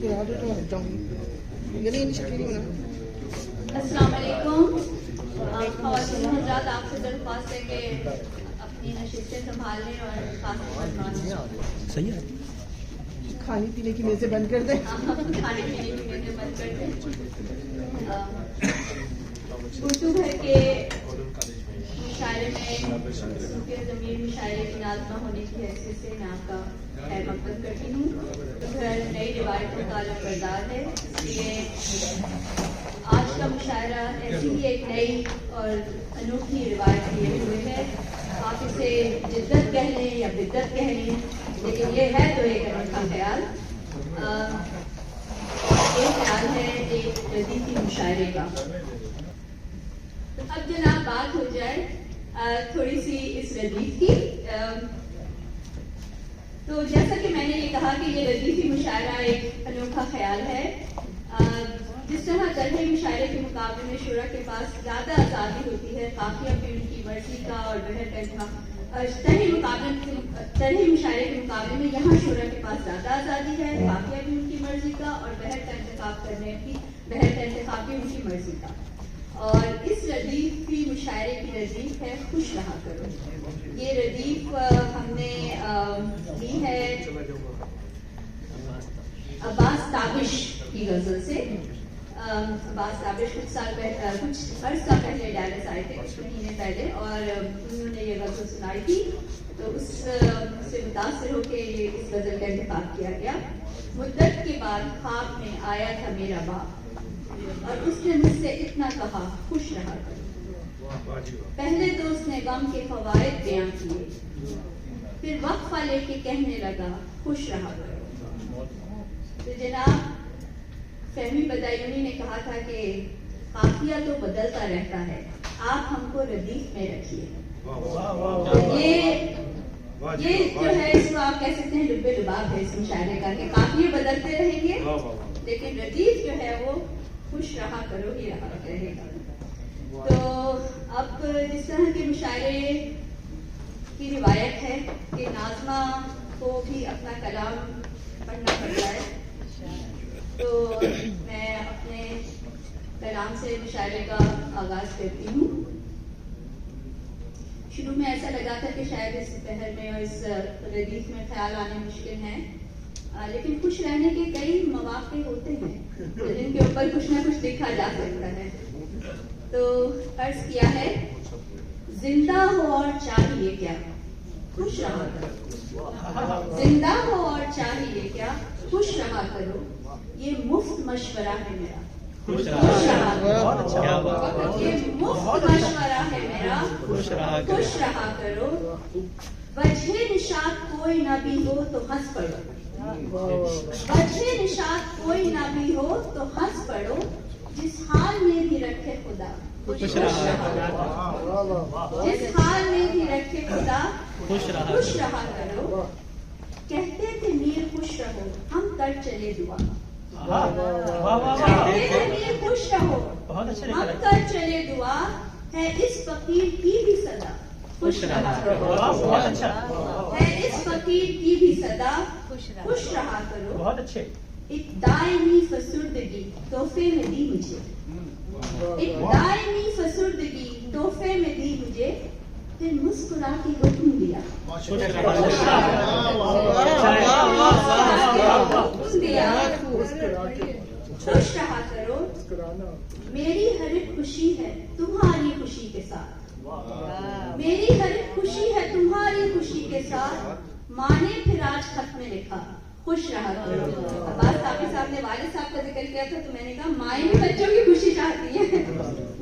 السلام علیکم خواتین و حضرات، آپ سے درخواست ہے کہ اپنی نشستیں سنبھال لیں اور خاص طور پر صحیح ہے، کھانے پینے کی میزیں بند کر دیں. کھانے پینے کی میزیں بند کر دیں. اردو گھر کے مشاعرے میں صوفیہ ضمیر مشاعرے کی ناظمہ ہونے کی حیثیت سے میں آپ کا خیر مقدم کرتی ہوں. گھر نئی روایتوں کا علم بردار ہے، اس لیے آج کا مشاعرہ ایسی ہی ایک نئی اور انوکھی روایت لیے ہوئے ہے. آپ اسے جدت کہہ لیں یا بدت کہہ لیں، لیکن یہ ہے تو ایک انوکھا خیال. یہ خیال ہے ایک ردیفی مشاعرے کا. اب جناب بات ہو جائے تھوڑی سی اس ردیف کی. تو جیسا کہ میں نے یہ کہا کہ یہ ردیفی مشاعرہ ایک انوکھا خیال ہے. جس طرح طرح مشاعرے کے مقابلے میں شعراء کے پاس زیادہ آزادی ہوتی ہے، قافیہ بھی ان کی مرضی کا اور بہر کا انتخاب. طرح مشاعرے کے مقابلے میں یہاں شعراء کے پاس زیادہ آزادی ہے، قافیہ بھی ان کی مرضی کا اور بہر کا انتخاب بھی ان کی مرضی کا. اور اس ردیف کی مشاعرے کی ردیف ہے خوش رہا کرو. یہ ردیف ہم نے لی ہے عباس تابش کی غزل سے. عباس تابش کچھ عرصہ پہلے ڈیلس آئے تھے، کچھ مہینے پہلے، اور انہوں نے یہ غزل سنائی تھی. تو اس سے متاثر ہو کے یہ اس غزل کا انتخاب کیا گیا. مدت کے بعد خواب میں آیا تھا میرا باپ اور اس نے مجھ سے اتنا کہا خوش رہا کرو. پہلے تو اس نے غم کے فوائد بیان کیے، پھر وقفہ لے کے کہنے لگا خوش رہا کرو. تو جناب فہمی بدایونی نے کہا تھا کہ قافیہ تو بدلتا رہتا ہے، آپ ہم کو ردیف میں رکھیے. یہ جو ہے اس کو آپ کہہ سکتے ہیں لب لباب ہے اس مشاعرے کا کہ قافیے بدلتے رہیں گے لیکن ردیف جو ہے وہ خوش رہا کرو ہی رہا رہے گا. تو اب جس طرح کے مشاعرے کی روایت ہے کہ ناظمہ کو بھی اپنا کلام پڑھنا پڑتا ہے، تو میں اپنے کلام سے مشاعرے کا آغاز کرتی ہوں. شروع میں ایسا لگا تھا کہ شاید اس پہر میں اور اس ردیف میں خیال آنے مشکل ہیں، لیکن خوش رہنے کے کئی مواقع ہوتے ہیں جن کے اوپر کچھ نہ کچھ لکھا جا سکتا ہے. تو عرض کیا ہے، زندہ ہو اور چاہیے کیا خوش رہا کرو. زندہ ہو اور چاہیے کیا خوش رہا کرو، یہ مفت مشورہ ہے میرا خوش رہا کرو. یہ مفت مشورہ ہے میرا خوش رہا کرو. وجہ نشاط کوئی نہ بھی ہو تو ہنس پڑو. وجہ نشاط کوئی نہ بھی ہو تو ہنس پڑو. جس حال میں بھی رکھے خدا خوش رہا کرو. جس حال میں بھی رکھے خدا خوش رہا کرو. کہتے تھے میر خوش رہو ہم کر چلے دعا. کہتے تھے میر خوش رہو ہم کر چلے دعا. ہے اس فقیر کی بھی صدا خوش رہا کرو. ہے اس فقیر کی بھی صدا خوش رہا کرو. ایک دائمی فسردگی تحفے میں دی مجھے. ایک دائمی فسردگی تحفے میں دی مجھے. پھر مسکرا کے حکم دیا. خوش رہا کرو. میری ہر ایک خوشی ہے تمہاری خوشی کے ساتھ. میری ہر ایک خوشی ہے تمہاری خوشی کے ساتھ. ماں نے پھر آج خط میں لکھا خوش رہا کرو. عباس تابش صاحب نے والد صاحب کا ذکر کیا تھا تو میں نے کہا مائیں بھی بچوں کی خوشی چاہتی ہیں.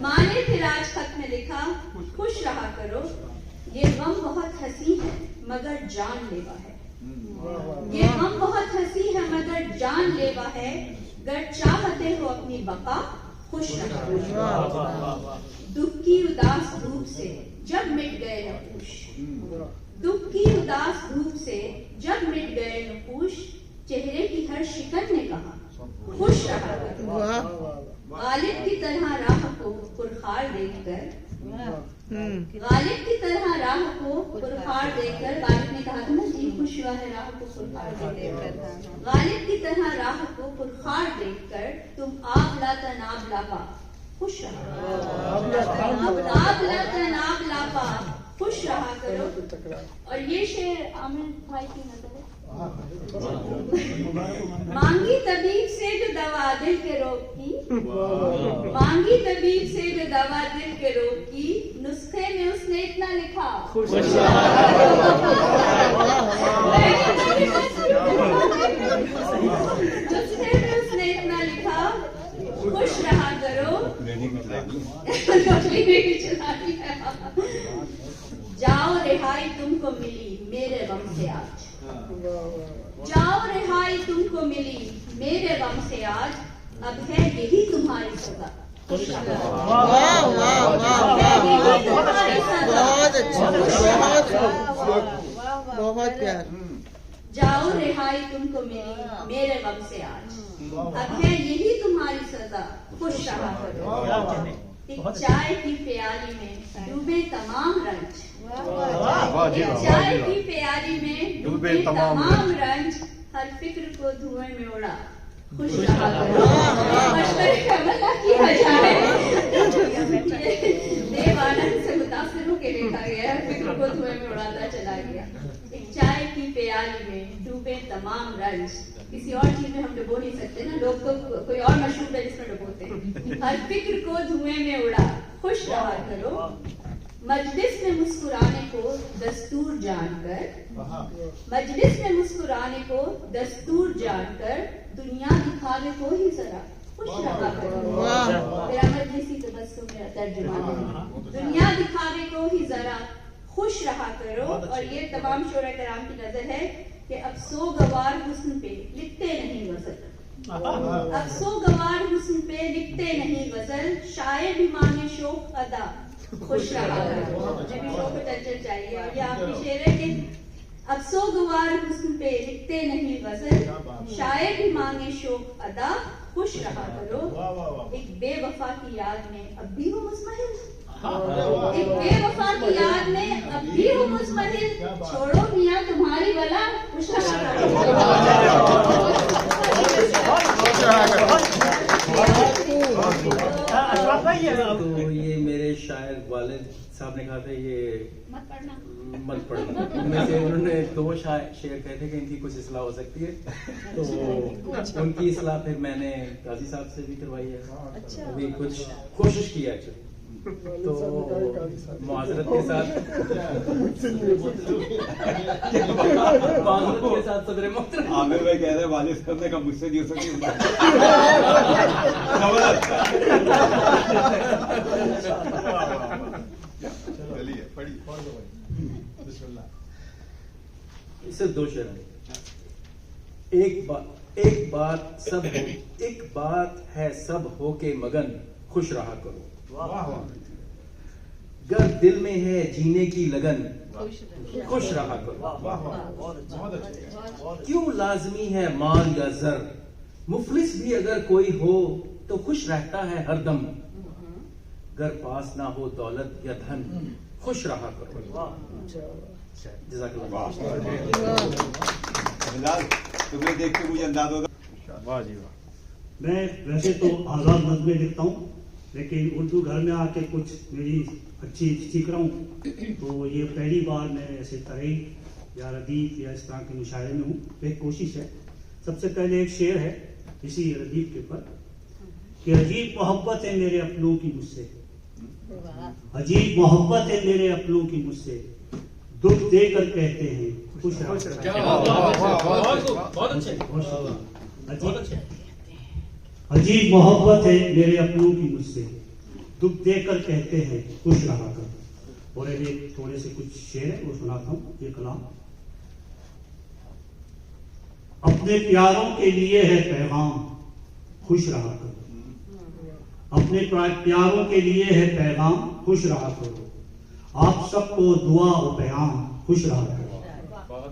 ماں نے پھر آج خط میں لکھا خوش رہا کرو. یہ غم بہت ہنسی ہے مگر جان لیوا ہے. یہ غم بہت ہنسی ہے مگر جان لیوا ہے. گر چاہتے ہو اپنی بقا خوش رہا کرو. دکھ کی اداس دھوپ سے جب مٹ گئے نقوش. دکھ کی اداس دھوپ سے جب مٹ گئے نقوش. چہرے کی ہر شکن نے کہا خوش رہا کرو. غالب کی طرح راہ کو پرخار دیکھ کر. غالب کی طرح راہ کو پرخار دیکھ کر غالب نے کہا تھا نا جی خوش खुशियां है राह को पुरखार देकर, गालिब की तरह राह को पुरखार देखकर तुम आबला तनाब लापा खुश रहा, आबला तनाब लापा खुश रहा करो। और ये शेर आमिर भाई की नजर है। मांगी तबीब से जो दवा दिल के रोग की, मांगी तबीब से जो दवा दिल के रोग की, नुस्खे में उसने इतना लिखा नुस्खे में उसने इतना लिखा खुश रहा करो। जाओ रिहाई तुमको मिली मेरे गम से आज, जाओ रिहाई तुमको मिली मेरे गम से आज, अब है यही तुम्हारी सजा। बहुत प्यार। जाओ रिहाई तुमको मिली मेरे गम से आज, अब है यही तुम्हारी सजा, खुश रहा करो। एक चाय की प्याली में डूबे तमाम रंज, चाय की प्याली में डूबे तमाम रंज, हर फिक्र को धुएं में उड़ा खुश रहा करो। देव आनंद से मुतासिर होकर लिखा गया, फिक्र को धुएं में उड़ाता चला गया। एक चाय की प्याली में डूबे तमाम रंज, किसी और चीज में हम डुबो नहीं सकते ना, लोग तो कोई और मशरूब है जिसमें डुबोते हैं। हर फिक्र को धुएं में उड़ा खुश रहा करो। मजलिस में मुस्कुराने को दस्तूर जानकर, मजलिस में मुस्कुराने को दस्तूर जानकर, दुनिया दिखावे को ही जरा खुश रहा करो। मेरा मजलिसी तो बस तो मेरा तर्जुमा है। दुनिया दिखावे को ही जरा खुश रहा करो। और ये तमाम शोरा कराम की नजर है कि अफसो गवार हुस्न पे लिखते नहीं गजल, अफसो गवार हुस्न पे लिखते नहीं गजल, शायर भी मांगे शौक अदा खुश रहा करो। मुझे भी शौक चंचल चाहिए। और ये आपकी शेर है कि अफसो गवार हुस्न पे लिखते नहीं गजल, शायर भी मांगे शौक अदा खुश रहा करो। एक बेवफा की याद में अब भी हो मुस्महिल, एक बेवफा की याद में अब भी हो मुस्महिल, छोड़ो मियां तुम्हारी बला खुश रहा तो ये मेरे शायर वालिद साहब ने कहा था ये मत पढ़ना। उनमें से उन्होंने 2 शेर कहे थे कि इनकी कुछ इस्लाह हो सकती है, तो उनकी इस्लाह फिर मैंने काजी साहब से भी करवाई है। अभी कुछ कोशिश की है एक्चुअली, तो माजरत के साथ सदर मोहतरम आमिर भाई कह रहे हैं वालिद साहब ने कहा मुझसे नहीं हो सकती। चलिए पढ़िए। सिर्फ 2 शेर हैं। एक बात है सब हो के मगन खुश रहा करो। गर दिल में है जीने की लगन खुश रहा करो। क्यों लाजमी है माल या जर, मुफलिस भी अगर कोई हो तो खुश रहता है हरदम। गर पास ना हो दौलत या धन खुश रहा करो। जज़ाकल्लाह। तुम्हें देख के मुझे अंदाज होगा। वाह जी वाह। मैं वैसे तो आजाद नज़्में लिखता हूँ, लेकिन उर्दू घर में आके कुछ मेरी अच्छी सीख रहा हूँ, तो ये पहली बार मैं ऐसे तहरीर या रदीफ या इस तरह के मुशायरे में हूँ। एक कोशिश है। सबसे पहले एक शेर है इसी रदीफ के ऊपर कि अजीब मोहब्बत है मेरे अपनों की मुझसे, अजीब मोहब्बत है मेरे अपनों की मुझसे, दुख देकर कहते हैं खुश रहो। अजीब मोहब्बत है मेरे अपनों की मुझसे, दुख देकर कहते हैं खुश रहा कर। और एक थोड़े से कुछ शेर है वो सुनाता हूँ। ये कलाम अपने प्यारों के लिए है पैगाम खुश रहा करो, अपने प्यारों के लिए है पैगाम खुश रहा करो। आप सबको दुआ और पैगाम खुश रहा करो,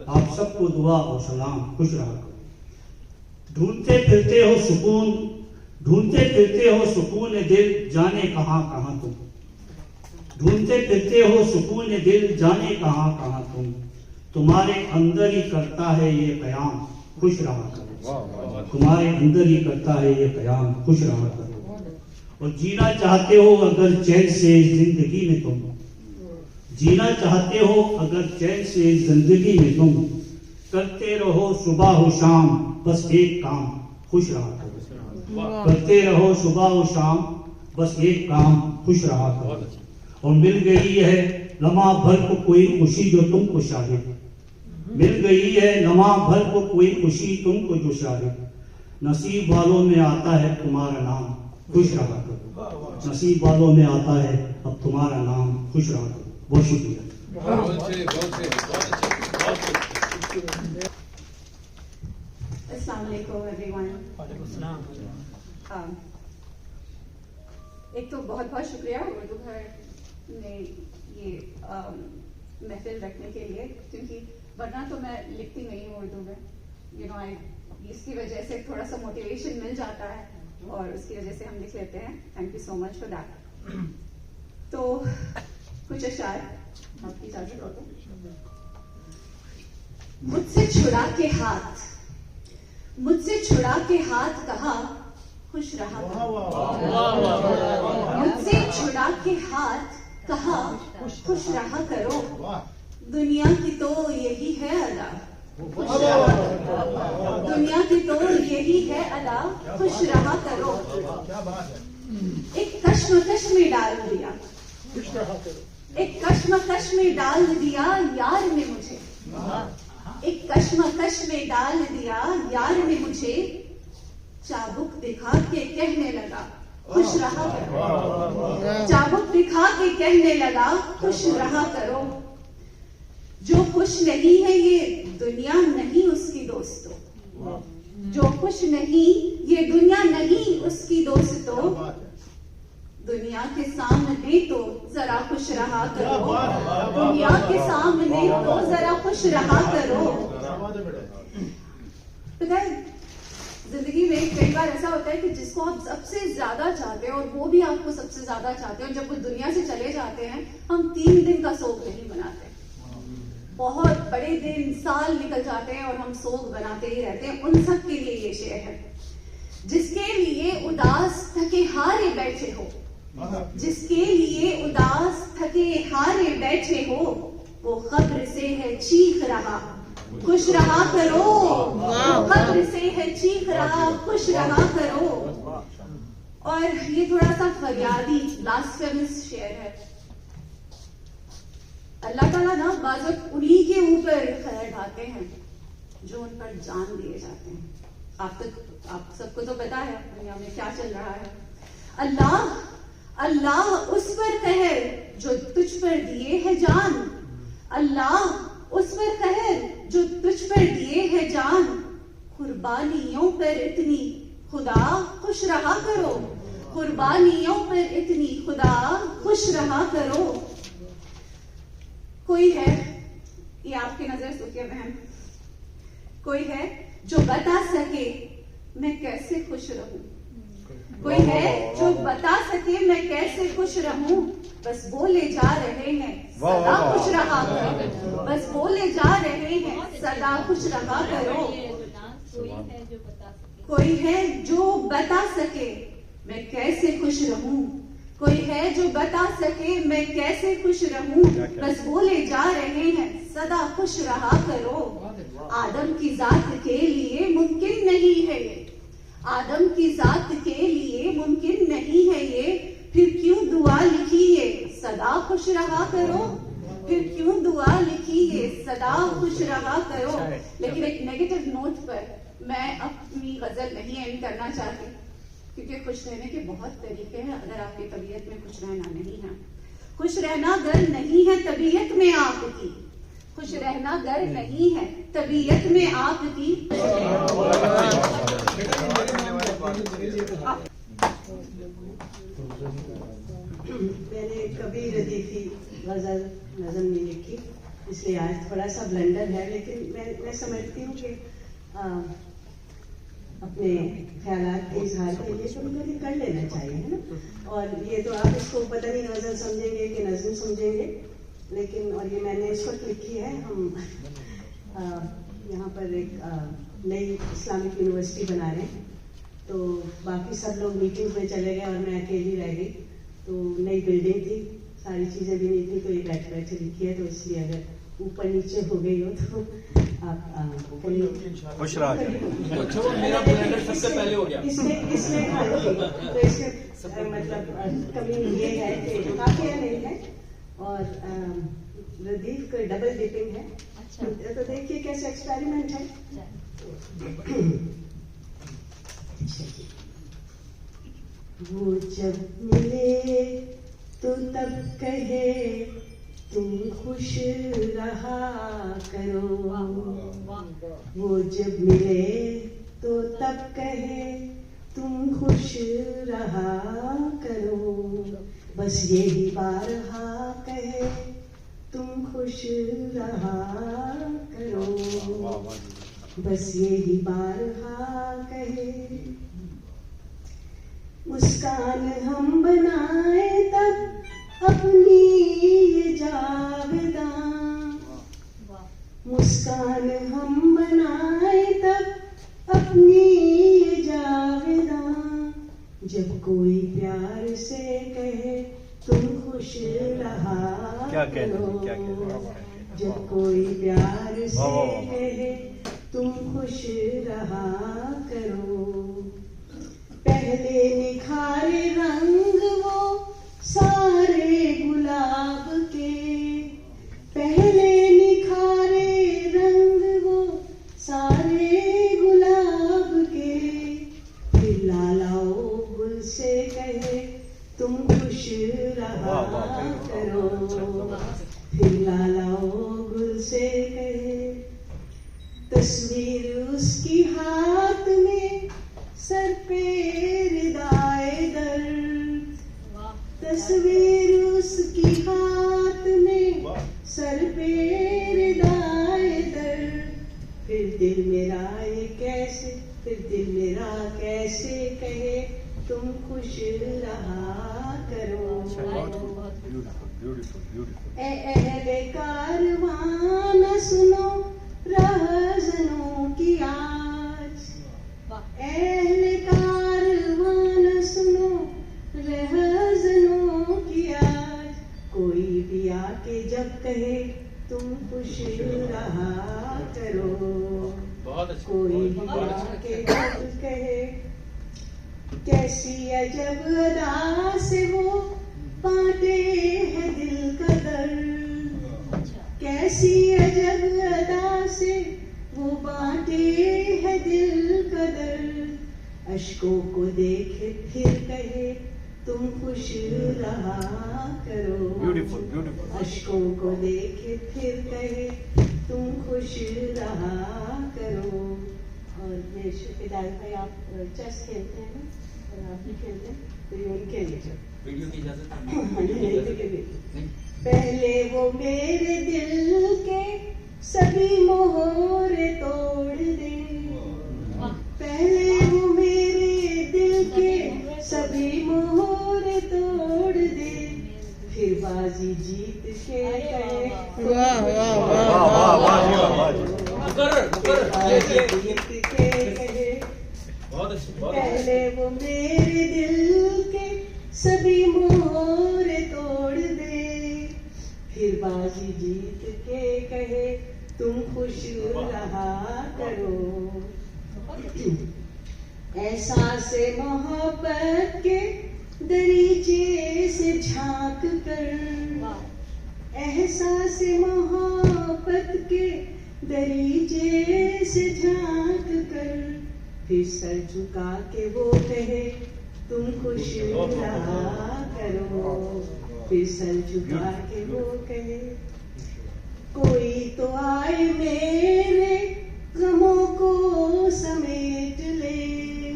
आप सबको दुआ और सलाम खुश रहा करो। ढूंढते फिरते हो सुकून, ढूंढते फिरते हो सुकून दिल जाने कहां कहां तुम, ढूंढते फिरते हो सुकून दिल जाने कहां कहां तुम। तुम्हारे अंदर ही करता है ये कयाम, खुश रहा करो। तुम्हारे अंदर ही करता है ये कयाम, खुश रहा करो। और जीना चाहते हो अगर चैन से जिंदगी में तुम, जीना चाहते हो अगर चैन से जिंदगी में तुम, करते रहो सुबह हो शाम बस एक काम, खुश रहा करो। करते रहो सुबह हो शाम बस एक काम, खुश रहा करो। और मिल गई है लम्हा भर को कोई खुशी जो तुमको शाहिद, मिल गई है लम्हा भर को कोई खुशी तुमको जो शाहिद, नसीब वालों में आता है तुम्हारा नाम, खुश रहा करो। नसीब वालों में आता है अब तुम्हारा नाम, खुश रहा करो। बहुत शुक्रिया। अस्सलाम वालेकुम एवरीवन। एक तो बहुत बहुत शुक्रिया उर्दू घर ने ये महफिल रखने के लिए, क्योंकि वरना तो मैं लिखती नहीं हूँ उर्दू में, यू नो इसकी वजह से थोड़ा सा मोटिवेशन मिल जाता है और उसकी वजह से हम लिख लेते हैं। Thank you so much for that. तो कुछ अशार आपकी इजाजत हो तो। मुझसे छुड़ा के हाथ, मुझसे छुड़ा के हाथ कहा खुश रहा करो। मुझसे छुड़ा के हाथ कहा खुश रहा करो। दुनिया की तो यही है अदा, खुश रहा करो। दुनिया की तो यही है अदा, खुश रहा करो। एक कश्मकश में डाल दिया, एक कश्मकश में डाल दिया यार ने मुझे, एक कश्मकश में डाल दिया यार ने मुझे, चाबुक दिखा के कहने लगा खुश रहा करो। चाबुक दिखा के कहने लगा खुश रहा करो। जो खुश नहीं है ये दुनिया नहीं उसकी दोस्तों, जो खुश नहीं ये दुनिया नहीं उसकी दोस्तों। दुनिया के सामने तो जरा खुश रहा करो, दुनिया के सामने तो जरा खुश रहा करो। पता है जिंदगी में कई बार ऐसा होता है कि जिसको आप सबसे ज्यादा चाहते हैं और वो भी आपको सबसे ज्यादा चाहते हैं, और जब वो दुनिया से चले जाते हैं हम 3 दिन का शोक नहीं मनाते। बहुत बड़े दिन साल निकल जाते हैं और हम शोक बनाते ही रहते हैं। उन सब के लिए ये शेर है। जिसके लिए उदास थके हारे बैठे हो, जिसके लिए उदास थके हारे बैठे हो, वो खब्र से है चीख रहा खुश रहा करो। खब्र से है चीख रहा खुश रहा करो। और ये थोड़ा सा फरियादी ब्लास्फेमस शेर है। अल्लाह ताला ना बाज़त उन्हीं के ऊपर खैर ढाते हैं जो उन पर जान दिए जाते हैं। आप सबको तो पता है दुनिया में क्या चल रहा है। अल्लाह अल्लाह उस पर कहर जो तुझ पर दिए है जान, अल्लाह उस पर कहर जो तुझ पर दिए है जान। कुर्बानियों पर इतनी खुदा खुश रहा करो, कुर्बानियों पर इतनी खुदा खुश रहा करो। कोई है, ये आपकी नजर सुखिया बहन, कोई है जो बता सके मैं कैसे खुश रहूं, कोई है जो बता सके मैं कैसे खुश रहूं। बस बोले जा रहे हैं सदा खुश रहा करो, बस बोले जा रहे हैं सदा खुश रहा करो। कोई है जो बता सके मैं कैसे खुश रहूं, कोई है जो बता सके मैं कैसे खुश रहूं। बस बोले जा रहे हैं सदा खुश रहा करो। आदम की जात के लिए मुमकिन नहीं है ये, आदम की जात के लिए मुमकिन नहीं है ये। फिर क्यों दुआ लिखी है सदा खुश रहा करो, फिर क्यों दुआ लिखी है सदा खुश रहा करो। लेकिन एक नेगेटिव नोट पर मैं अपनी गजल नहीं एंड करना चाहती, क्योंकि खुश रहने के बहुत तरीके हैं अगर आपकी तबीयत में खुश रहना नहीं है। खुश रहना गर नहीं है तबीयत में आपकी, खुश रहना गर नहीं है तबीयत में आपकी। मैंने कभी रदीफी गजल नज़म नहीं लिखी, इसलिए आज थोड़ा सा ब्लेंडर है, लेकिन मैं समझती हूँ कि अपने ख्यालात के इजहार के लिए कभी कर लेना चाहिए, है ना। और ये तो आप इसको पता नहीं गजल समझेंगे कि नज़म समझेंगे, लेकिन और ये मैंने इस वक्त लिखी है। हम یہاں پر ایک نئی اسلامک یونیورسٹی بنا رہے ہیں، تو باقی سب لوگ میٹنگ میں چلے گئے اور میں اکیلی رہ گئی. تو نئی بلڈنگ تھی، ساری چیزیں بھی نہیں تھی، تو یہ بیٹھ بیٹھے لکھی ہے، تو اس لیے اگر اوپر نیچے ہو گئی ہو تو آپ خوش رہا سب سے پہلے ہو گیا. اس میں تو اس میں مطلب کمی یہ ہے کہ کافی نہیں ہے، اور ردیف کو ڈبل ڈپنگ ہے. تو دیکھیے کیسے ایکسپیریمنٹ ہے. وہ جب ملے تو تب کہے تم خوش رہا کرو، وہ جب ملے تو تب کہے تم خوش رہا کرو، بس یہی بارہا کہے تم خوش رہا کرو، بس یہی بارہا کہے. مسکان ہم بنائے تب اپنی یہ جاویداں، مسکان ہم بنائے تب اپنی یہ جاویداں، جب کوئی پیار سے کہے تم خوش رہا کرو، جب کوئی پیار سے کہے تم خوش رہا کرو. پہلے نکھارے رنگ وہ سارے گلاب کے، پہلے نکھارے رنگ وہ سارے گلاب کے، پھر لالاؤ گل سے کہے تم خوش رہا کرو، پھر لالاؤ گل سے کہے. تصویر اس کی ہاتھ میں سر پہ ردائے درد، تصویر اس کی ہاتھ میں سر پہ ردائے درد، پھر دل میرا یہ کیسے، پھر دل میرا کیسے کہے تم خوش رہا کرو. اے اہل کارواں نہ سنو رہزنوں کی آج، اہل کارواں نہ سنو رہزنوں کی آج، کوئی بھی آ کے جب کہے تم خوش رہا کرو، کوئی بھی آ کے جب کہے. کیسی عجب ادا سے وہ بانٹے ہے دل کا درد، کیسی عجب ادا سے وہ بانٹے ہے دل کا درد، اشکوں کو دیکھے پھر کہے تم خوش رہا کرو، اشکوں کو دیکھے پھر کہے تم خوش رہا کرو. اور یہ ہدایت بھائی آپ چیس کھیلتے ہیں نا، اور آپ بھی کھیلتے ہیں تو یہ ان کے لیے ویڈیو کی اجازت. پہلے وہ میرے دل کے سبھی مہورے توڑ دے، پہلے وہ میرے دل کے سبھی مہورے توڑ دے، پھر بازی جیت کے کہے واہ واہ واہ واہ، جیت کے کہے. پہلے وہ میرے دل کے سبھی مہورے توڑ دے، پھر بازی جیت کے کہے تم خوش رہا کرو. احساس محبت کے دریچے سے جھانک کر، احساس محبت کے دریچے سے جھانک کر، پھر سر جھکا کے وہ کہے تم خوش رہا کرو، پھر سر جھکا کے وہ کہے. کوئی تو آئے میرے غموں کو سمیٹ لے،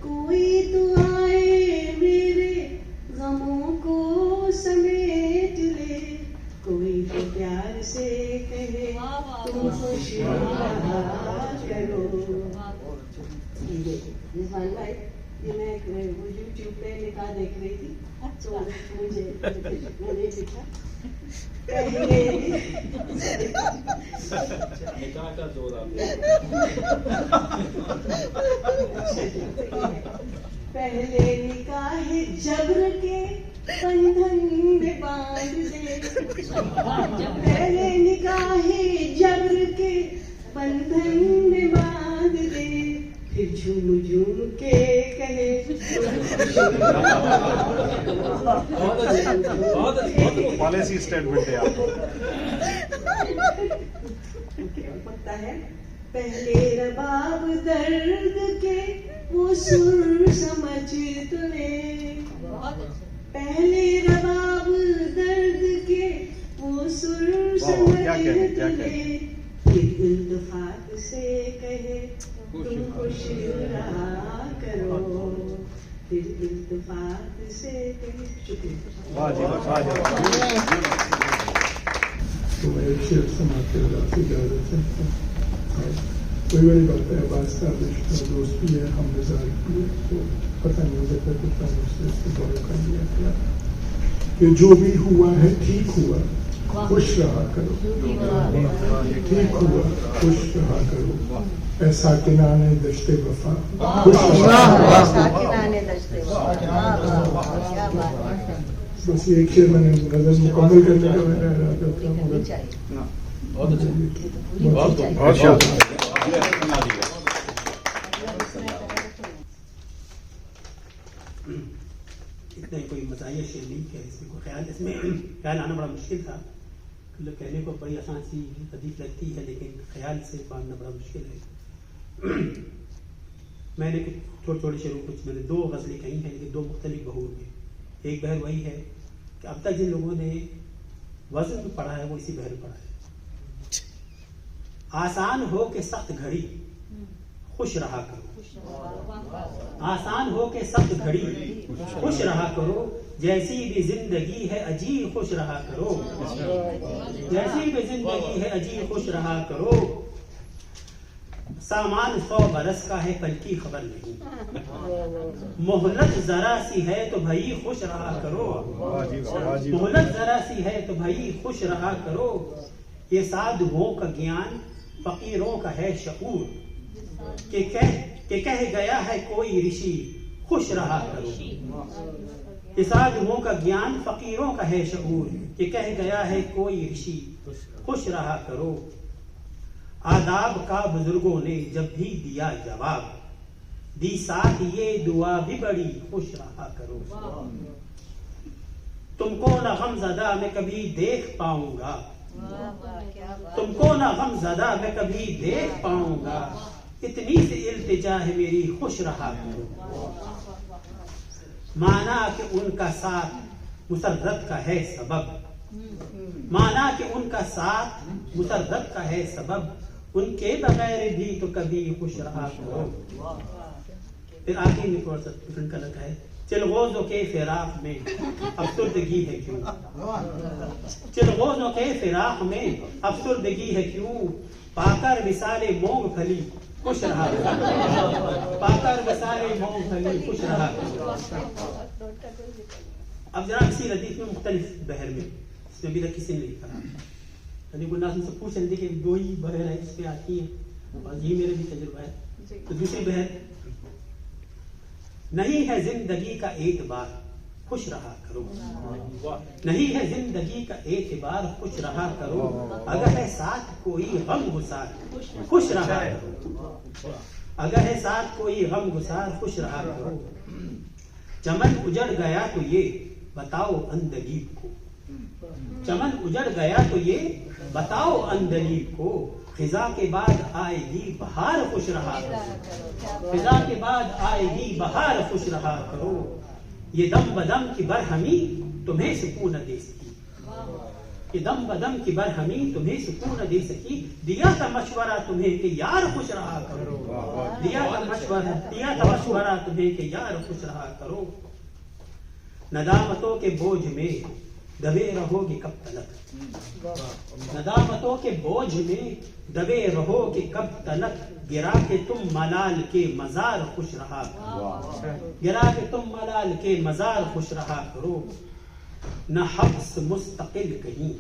کوئی تو آئے میرے غموں کو سمیٹ لے، کوئی تو پیار سے کہے تم خوش رہا کرو. رضوان بھائی یہ میں وہ YouTube پہ نکاح دیکھ رہی تھی تو مجھے میں نے لکھا نکاح کا دور پہلے نکاح جبر کے بندھن میں باندھ دے، پہلے نکاح جبر کے بندھن میں باندھ دے، پھر جھوم جھوم کے کہے پالیسی اسٹیٹمنٹ ہے آپ پکتا ہے پہلے رباب درد کے وہ سر سمجھ تمہیں، پہلے رباب درد کے وہ سر سمجھ تمہیں، پھر التفات سے کہے تم خوش رہا کرو، پھر التفات سے کہے شکریہ۔ واہ جی واہ جی تو میں ایک شعر سماعت کے اللہ سے اجازت چاہتا ہوں۔ کوئی بڑی بات ہے، عباس کا رشتہ دوست بھی ہے، ہم مزاج بھی ہے، تو پتہ نہیں مجھے پھر کتنا مجھ سے اس کو فالو کر لیا کیا کہ جو بھی ہوا ہے ٹھیک ہوا، خوش رہا کرو، ٹھیک ہوا خوش رہا کرو، ایسا کنان دشت وفا خوش رہا بس یہ ایک شعر میں نے غزل مکمل کرنے کا میرا ارادہ تھا مگر بہت اچھا اتنا کوئی مزاحیہ شعر نہیں کہ اس میں کوئی خیال، اس میں خیال آنا بڑا مشکل تھا، کہنے کو بڑی آسان سی حدیث لگتی ہے لیکن خیال سے باندھنا بڑا مشکل ہے۔ میں نے کچھ چھوٹے چھوٹے شعروں کچھ میں نے 2 غزلیں کہی ہیں لیکن 2 مختلف بہور میں۔ ایک بہر وہی ہے کہ اب تک جن لوگوں نے وزن میں پڑھا ہے وہ اسی بہر میں پڑھا ہے۔ آسان ہو کہ سخت گھڑی خوش رہا کرو، آسان ہو کہ سخت گھڑی خوش رہا کرو، جیسی بھی زندگی ہے عجیب خوش رہا کرو، جیسی بھی زندگی ہے عجیب خوش رہا کرو، سامان 100 برس کا ہے کل کی خبر نہیں، مہلت ذرا سی ہے تو بھائی خوش رہا کرو، مہلت ذرا سی ہے تو بھائی خوش رہا کرو، یہ سادھوؤں کا گیان فقیروں کا ہے شعور، کہ کہہ گیا ہے کوئی رشی خوش رہا کرو، یہ سادھوؤں کا گیان فقیروں کا ہے شعور، کہ کہہ گیا ہے کوئی رشی خوش رہا کرو، آداب کا بزرگوں نے جب بھی دیا جواب، دی ساتھ یہ دعا بھی بڑی خوش رہا کرو، تم کو نہ غم زدہ میں کبھی دیکھ پاؤں گا، تم کو نہ غم زدہ میں کبھی دیکھ پاؤں گا، اتنی سی التجا ہے میری خوش رہا کرو، مانا کہ ان کا ساتھ مسرت کا ہے سبب، مانا کہ ان کا ساتھ مسرت کا ہے سبب، ان کے بغیر بھی تو کبھی خوش رہا کرو۔ پھر آگے میں تھوڑا سا ڈفرنٹ کلر کا ہے، چلغوزوں کے فراق میں افسردگی ہے کیوں، چلغوزوں کے فراق میں افسردگی ہے کیوں، پا کر مثال مونگ پھلی خوش رہا کرو، پا کر مثال مونگ پھلی خوش رہا کرو۔ اب ذرا اسی ردیف میں مختلف بحر میں، اس میں ابھی تک کسی نے نہیں کرا، غریب الناس سے پوچھ رہے تھے کہ 2 ہی بحر ہیں جس پہ آتی ہیں، اور یہی میرا بھی تجربہ ہے۔ تو دوسری بحر، نہیں ہے زندگی کا اعتبار خوش رہا کرو، نہیں ہے زندگی کا اعتبار خوش رہا کرو، اگر ہے ساتھ کوئی غم گسار خوش رہا کرو، اگر ہے ساتھ کوئی غم گسار خوش رہا کرو، چمن اجڑ گیا تو یہ بتاؤ اندلیب کو، چمن اجڑ گیا تو یہ بتاؤ اندلیب کو، خزاں کے بعد آئے گی بہار خوش رہا کرو، خزاں کے بعد آئے گی بہار خوش رہا کرو، یہ دم بدم کی برہمی تمہیں سکون نہ دے سکی، یہ دم بدم کی برہمی تمہیں سکون نہ دے سکی، دیا تھا مشورہ تمہیں کہ یار خوش رہا کرو، دیا تھا مشورہ تمہیں کہ یار خوش رہا کرو، ندامتوں کے بوجھ میں دبے رہو گے کب تلک. ندامتوں کے بوجھ میں دبے رہو گے کب تلک. گرا کے تم ملال کے مزار خوش رہا کرو. گرا کے تم ملال کے مزار خوش رہا کرو. نہ حبس مستقل کہیں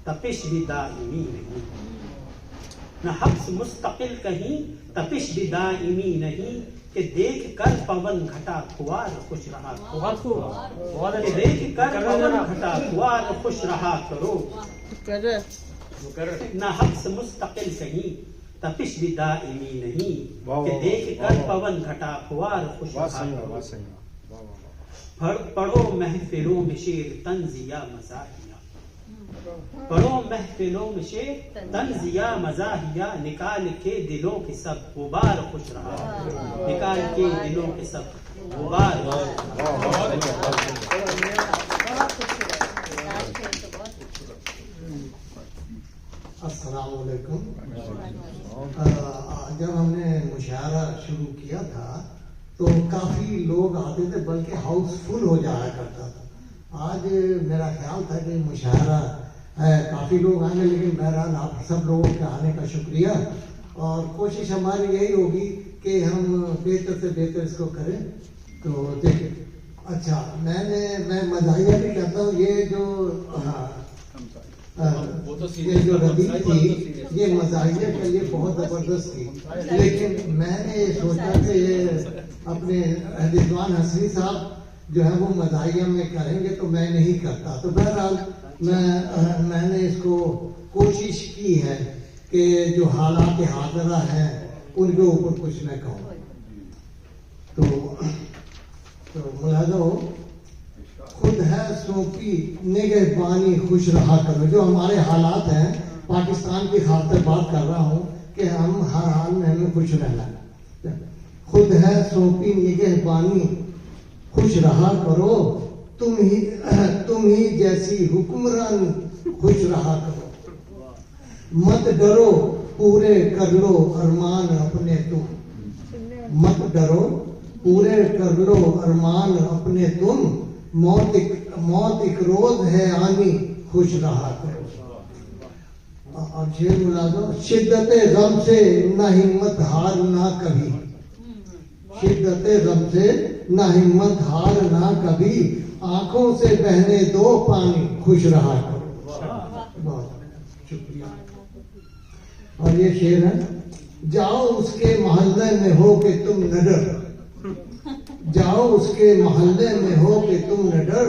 تپش بھی دائمی نہیں. نہ حبس مستقل کہیں تپش بھی دائمی نہیں. کہ دیکھ کر پون گھٹا خوار خوش رہا کرو. کہ دیکھ کر پون گھٹا خوار خوش رہا کرو. نہ حبس مستقل کہیں تپش بھی دائمی نہیں. کہ دیکھ کر پون گھٹا خوار خوش رہا کرو. پڑھو محفلوں میں شعر طنز یا مزاحیہ. پڑھو محفلوں میں شعر طنز یا مزاحیہ. نکال کے دلوں کے سب غبار خوش رہا. نکال کے دلوں کے سب غبار. السلام علیکم. جب ہم نے مشاعرہ شروع کیا تھا تو کافی لوگ آتے تھے, بلکہ ہاؤس فل ہو جایا کرتا تھا. آج میرا خیال تھا کہ مشاعرہ ہے, کافی لوگ آئیں گے, لیکن بہرحال آپ سب لوگوں کے آنے کا شکریہ. اور کوشش ہماری یہی ہوگی کہ ہم بہتر سے بہتر اس کو کریں. تو دیکھیں, اچھا میں مزاحیہ بھی کہتا ہوں. یہ جو ردیف تھی یہ مزاحیہ کے لیے بہت زبردست تھی, لیکن میں نے سوچا کہ یہ اپنے رضوان حسنی صاحب جو ہے وہ مزاحیہ میں کریں گے تو میں نہیں کرتا. تو بہرحال میں نے اس کو کوشش کی ہے کہ جو حالات حاضرہ ہیں ان کے اوپر کچھ میں کہوں. تو ملاحظہ ہو, خود ہے سونپی نگہبانی خوش رہا کرو. جو ہمارے حالات ہیں, پاکستان کی خاطر بات کر رہا ہوں کہ ہم ہر حال میں ہمیں خوش رہنا ہے. خود ہے سونپی نگہبانی خوش رہا کرو. تم ہی جیسی حکمران خوش رہا کرو. مت ڈرو پورے کر لو ارمان اپنے تم. مت ڈرو پورے کر لو ارمان اپنے تم. موت ایک روز ہے آنی خوش رہا کرو. اور شعر ملازم, شدت غم سے نہ ہمت ہار نہ کبھی. شدت غم سے نہ ہمت ہار نہ کبھی. آنکھوں سے بہنے دو پانی خوش رہا کرو. بہت شکریہ. اور یہ شعر ہے, جاؤ اس کے محلے میں ہو کہ تم نہ ڈر. جاؤ اس کے محلے میں ہو کہ تم نہ ڈر.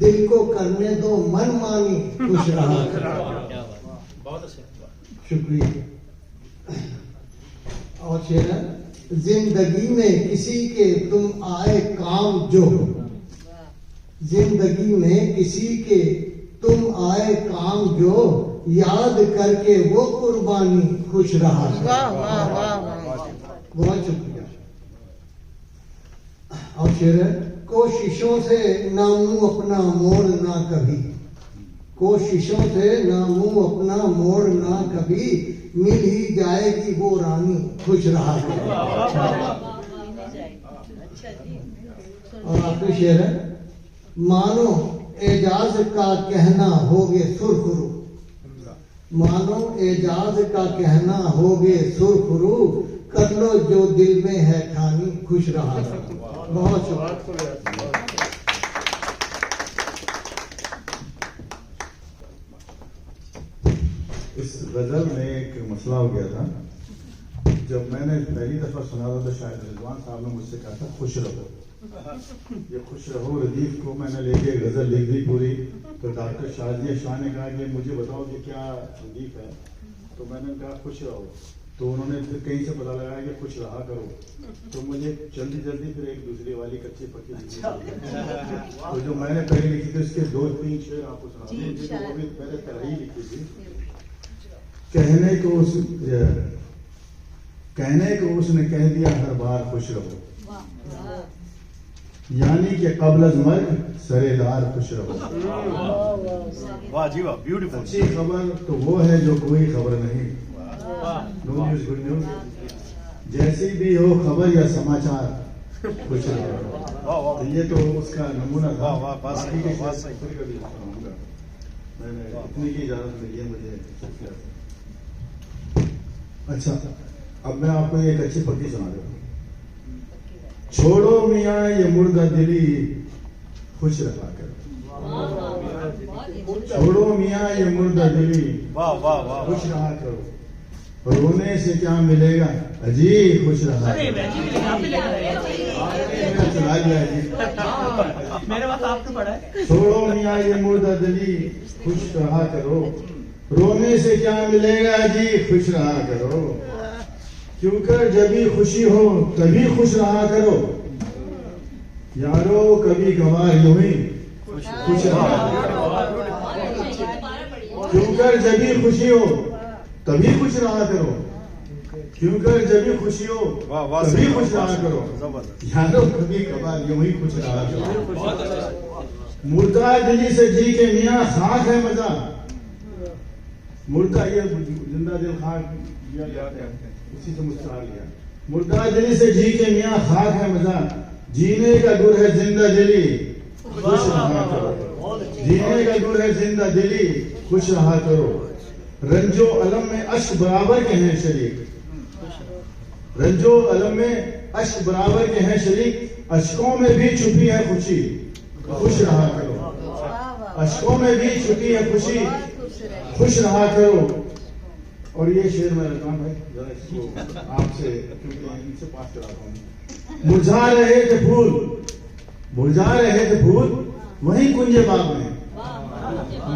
دل کو کرنے دو من مانی خوش رہا کرو. شکریہ. اور شعر ہے, زندگی میں کسی کے تم آئے کام جو. زندگی میں کسی کے تم آئے کام جو. یاد کر کے وہ قربانی خوش رہا کرو. بہت شکریہ. اور شعر ہے, کوششوں سے نہ منہ اپنا موڑ نہ کبھی. کوششوں سے نہ منہ اپنا موڑ نہ کبھی. مل ہی جائے گی وہ رانی خوش رہا کرو. اور آخری شعر ہے, مانو اعجاز کا کہنا ہوگے سرخ رو. مانو اعجاز کا کہنا ہوگے سرخ رو. کر لو جو دل میں ہے ٹھانی خوش رہا کرو. بہت شکریہ. اس غزل میں ایک مسئلہ ہو گیا تھا. جب میں نے پہلی دفعہ سنا تھا تو شاید رضوان صاحب نے مجھ سے کہا تھا خوش رہو. یہ خوش رہو ردیف کو میں نے لے کے غزل لکھ دی پوری. تو ڈاکٹر شازیہ شاہ نے کہا کہ مجھے بتاؤ کہ کیا ردیف ہے. تو میں نے کہا خوش رہو. تو انہوں نے پھر کہیں سے پتا لگایا کہ خوش رہا کرو. تو مجھے جلدی پھر ایک دوسری والی کچی پکی لکھی. تو جو میں نے پہلے لکھی تھی اس کے 2-3 شعر آپ کو سنا دیں. وہ بھی پہلے تحریر لکھی تھی. کہنے کو اس نے کہہ دیا ہر بار خوش رہو. یعنی کہ قبل از مرگ سرے دار خوش رہو. واہ جی واہ, بیوٹیفل. اچھی خبر تو وہ ہے جو کوئی خبر نہیں. نو نیوز گڈ نیوز. جیسی بھی ہو خبر یا سماچار खुश रहो। तो ये तो उसका नमूना था। बाकी के शेर फिर कभी सुनाऊंगा। मैंने इतनी की इजाजत मिली है मुझे। अच्छा, अब मैं आपको एक अच्छी पक्की सुना देता हूँ। छोड़ो मियाँ ये मुर्दा दिली, खुश रहा करो। छोड़ो मियाँ ये मुर्दा दिली, खुश रहा करो। रोने से क्या मिलेगा अजी, खुश रहा करो। चला दिया जी, मेरे पास आपने पढ़ा है। छोड़ो मियाँ ये मुर्दा दिली, खुश रहा करो। रोने से क्या मिलेगा जी, खुश रहा करो। क्यों कर जब भी खुशी हो तभी खुश रहा करो। यारो कभी कभार यूं ही खुश रहा करो। क्यों कर जब भी खुशी हो तभी खुश रहा करो। क्यों कर जब भी खुशी हो तभी खुश रहा करो। यारो कभी कभार यूं ही खुश रहा करो। मुर्दा दिली से जी के मियाँ खाक है मजा। मुर्दा ये जिंदा दिल खाक दिया जाता है, उसी से मुस्कुरा लिया। मुर्दा दिली से जी के मियाँ खाक है मजा। जीने का गुर है जिंदा दिली, खुश रहा करो। जीने का गुर है जिंदा दिली, खुश रहा करो। रंजो अलम में अश्क बराबर के हैं शरीक। रंजो अलम में अश्क बराबर के हैं शरीक। अश्कों में भी छुपी है खुशी, खुश रहा करो। अश्कों में भी छुपी है खुशी, खुश रहा करो। और ये शेर मैं रखा है जरा इसको आपसे, क्योंकि इनसे पास कराता हूँ। मुरझा रहे थे फूल, मुरझा रहे थे फूल वहीं कुंजे बाग में।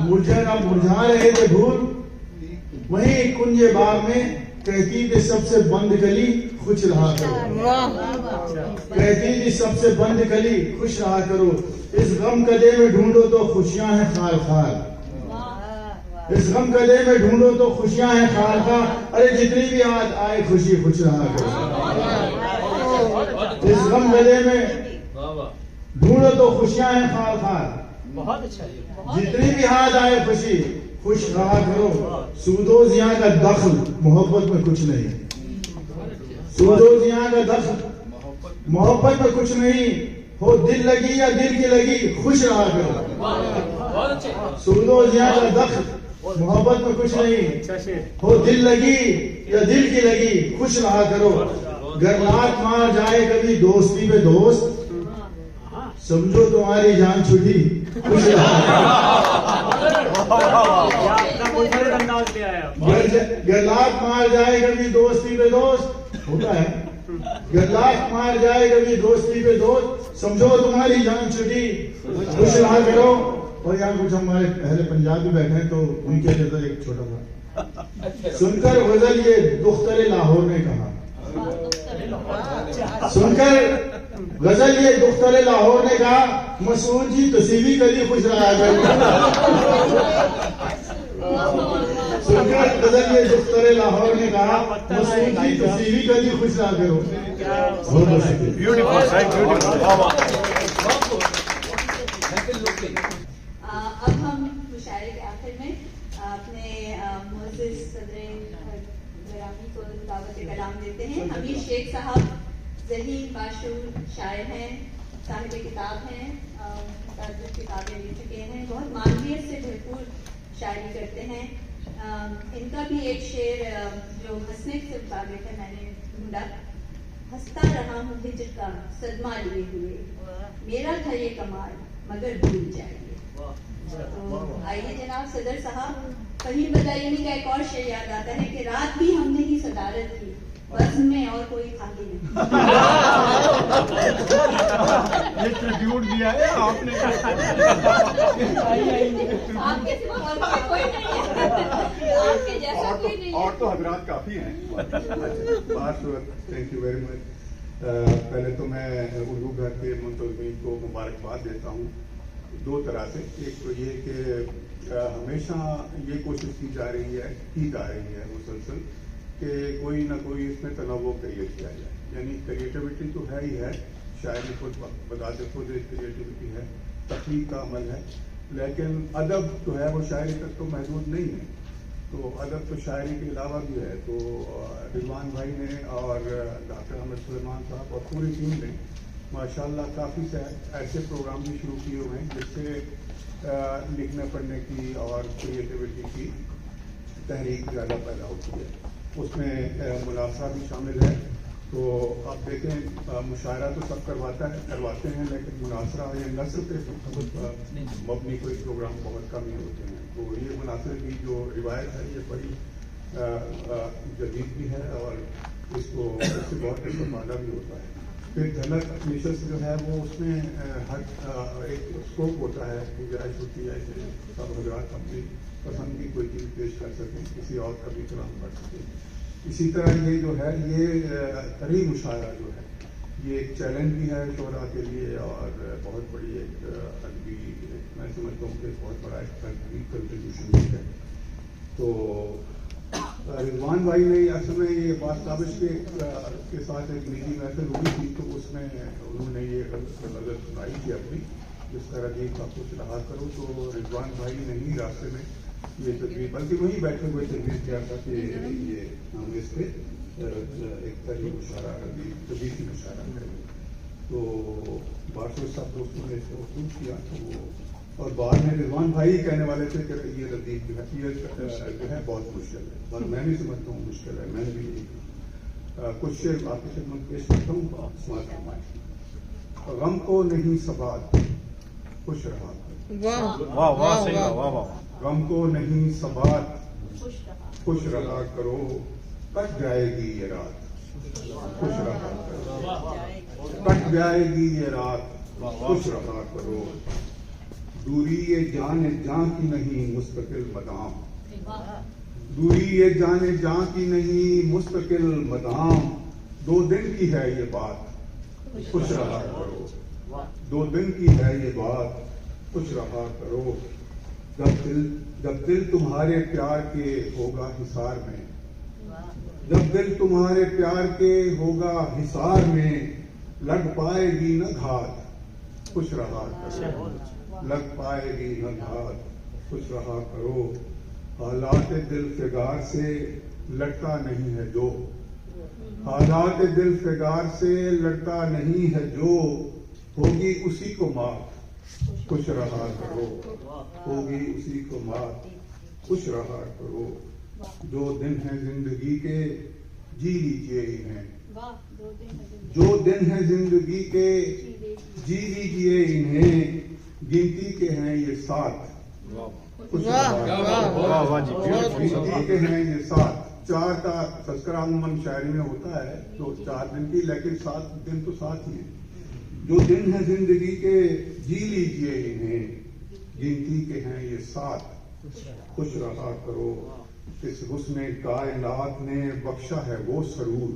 मुरझा रहे थे फूल वहीं कुंजे बाग में। कहती थी सबसे बंद कली, खुश रहा करो। कहती थी सबसे बंद कली, खुश रहा करो। इस गम कदे में ढूंढो तो खुशियां हैं खाल खाल। इस गम कदे में ढूंढो तो खुशियां हैं खाल खाल। अरे जितनी भी आज आए खुशी, खुश रहा करो। इस गम गले में ढूंढो तो खुशियां हैं खाल खाल। बहुत अच्छा है। जितनी भी हाथ आए खुशी, खुश रहा करो। सूदो जिया का दखल मोहब्बत में कुछ नहीं। सूदो जिया का दखल मोहब्बत में कुछ नहीं। हो दिल लगी या दिल की लगी, खुश रहा करो। सूदो जिया का दखल मोहब्बत में कुछ नहीं। हो दिल लगी या दिल की लगी, खुश रहा करो। गर लात मार जाए कभी दोस्ती पे दोस्त, समझो तुम्हारी जान छुटी, खुश रहा करो। गलात मार जाए कभी दोस्ती पे दोस्त, होता है। गलात मार जाए कभी दोस्ती पे दोस्त, समझो तुम्हारी जान छुटी, खुश रहा करो। और यहाँ कुछ हमारे पहले पंजाबी बैठे हैं तो उनके लिए तो एक छोटा सा सुनकर गजल ये दुख्तर लाहौर ने कहा। सुनकर गजल ये दुख्तर लाहौर ने कहा, मसूद जी तसीवी कभी खुश रहा करो। सुनकर गजल ये दुख्तर लाहौर ने कहा, मसूद जी तसीवी कभी खुश रहा करो। बहुत बहुत शुक्रिया। अब हम मुशायरे के आखिर में अपने मुअज़्ज़िज़ सदर ग्रामी को दावत कलाम देते हैं। हमीद शेख साहब ज़हीन बाशूर शायर हैं, साहिब किताब हैं, किताबें लिख चुके हैं, बहुत मानवियत से भरपूर शायरी करते हैं। इनका भी एक शेर जो हंसने से मुताबिक है मैंने ढूंढा। हंसता रहा हूँ हिजर का सदमा लिए हुए, मेरा था ये कमाल मगर भूल जाइए। तो आइए जनाब सदर साहब, कहीं बदायूनी का एक और शेर याद आता है कि रात भी हमने ही सदारत की, वज़्न में और कोई खाकी नहीं। ये ट्रिब्यूट दिया है आपने। आपके सिवा और कोई नहीं है, आपके जैसा कोई नहीं है। और तो हजरात काफी हैं। Thank you very much. पहले तो मैं उर्दू घर के मुंतज़मीन को मुबारकबाद देता हूँ दो तरह से। एक तो ये कि हमेशा ये कोशिश की जा रही है मुसलसल कि कोई ना कोई इसमें तनव्वुर क्रिएट किया जाए। यानी क्रिएटिविटी तो है ही है, शायरी खुद बताते खुद एक क्रिएटिविटी है, तख्लीक का अमल है, लेकिन अदब जो है वो शायरी तक तो महदूद नहीं है। तो अदब तो शायरी के अलावा भी है। तो रिजवान भाई ने और डॉक्टर अहमद सुलेमान साहब और पूरी टीम ने माशाल्लाह काफ़ी से ऐसे प्रोग्राम भी शुरू किए हुए हैं जिससे लिखने पढ़ने की और क्रिएटिविटी की तहरीक ज़्यादा पैदा होती है। उसमें मुनासरा भी शामिल है। तो आप देखें मुशायरा तो सब करवाते हैं, लेकिन मुनासरा या नस्र पे मबनी कोई प्रोग्राम बहुत कम ही होते हैं। तो ये मुनासरे की जो रिवायत है ये बड़ी जदीद भी है और इसको इससे बहुत इस्तेमाल भी होता है। फिर झलक निशस्त जो है वो उसमें हर एक स्कोप होता है, गुंजाइश होती है कि सब हजरात अपनी पसंद की कोई चीज़ पेश कर सकें, किसी और का भी कलाम कर सकें। इसी तरह ये जो है ये तरी मुशायरा जो है ये एक चैलेंज भी है शोरा के लिए और बहुत बड़ी एक अदबी मैं समझता हूँ कि बहुत बड़ा एक कंट्रीब्यूशन भी है। तो रिजवान भाई ने असल में ये बात काबिश के साथ एक निजी महफिल हुई थी, तो उसमें उन्होंने ये गज़ल सुनाई थी अपनी, जिस तरह रदीफ का कुछ रहा करो। तो रिजवान भाई ने ही रास्ते में ये तजवीज़, बल्कि वहीं बैठे हुए तजवीज़ किया था कि ये हम इस पे एक तरीक़ मुशायरा तजवीज़ की मुशायरा करें। तो बारसों सब दोस्तों ने इसको अप्रूव किया। तो वो और बाद में रिजवान भाई कहने वाले थे कि ये रदीफ जो है बहुत मुश्किल है, और मैं भी समझता हूँ मुश्किल है। मैंने भी कुछ शेर आपकी खिदमत पेश करता हूँ। गम को नहीं सबात खुश रहा करो, गम को नहीं सबात खुश रहा करो, कट जाएगी ये रात खुश रहा करो, कट जाएगी ये रात खुश रहा करो। दूरी ये जाने जां की नहीं मुस्तकिल मदाम, दूरी ये जाने जां की नहीं मुस्तकिल मदाम। 2 दिन की है ये बात खुश रहा करो, 2 दिन की है ये बात खुश रहा करो। जब दिल तुम्हारे प्यार के होगा हिसार में, जब दिल तुम्हारे प्यार के होगा हिसार में, लग पाएगी न घात खुश रहा करो, लग पाएगी न घात खुश रहा करो। हालात दिल फिगार से लड़ता नहीं है जो, हालात दिल फिगार से लड़ता नहीं है जो, होगी उसी को मात खुश रहा करो, होगी उसी को मात खुश रहा करो। जो दिन है जिंदगी के जी लीजिए इन्हें, जो दिन है जिंदगी के जी लीजिए इन्हें, गिनती के हैं ये 7 गिनती के हैं ये 7। 4 का तस्करा अमूमन शायरी में होता है तो 4 दिन की, लेकिन 7 दिन तो 7 ही हैं। जो दिन है जिंदगी के जी लीजिए इन्हें, गिनती के हैं ये 7 खुश रहा करो। इस हुस्ने कायनात ने बख्शा है वो सरूर,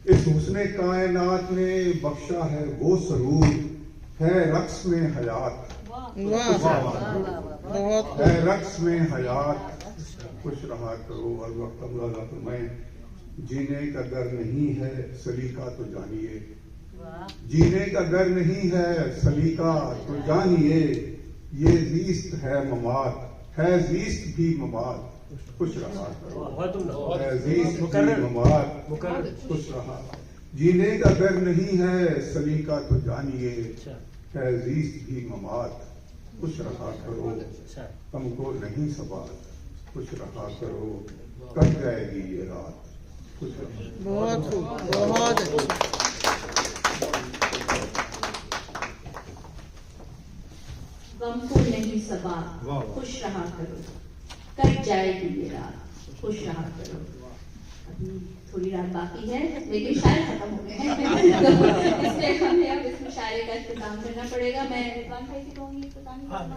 इस हुस्ने कायनात ने बख्शा है वो सरूर, है रक्स में हयात है रक्स में हयात खुश रहा करो। और वक्त मैं जीने का डर नहीं है सलीका तो जानिए, जीने का डर नहीं है सलीका तो जानिए, ये जीस्त है ममात है जीस्त भी ममात खुश रहा करो, है जीस्त भी ममात खुश रहा। जीने का डर नहीं है सलीका तो जानिए, है जीस्त भी ममात खुश रहा करो। तुमको नहीं सबात खुश रहा करो, कट जाएगी ये रात खुश रहा। बहुत गम को नहीं सबात खुश रहा करो, कट जाएगी ये रात खुश रहा करो। अभी थोड़ी रात बाकी है लेकिन शायद खत्म हो गए हैं इसलिए हमें अब इस मुशायरे का इख्तिताम करना पड़ेगा। मैं रिजवान भाई से कहूँगी इख्तितामी बात।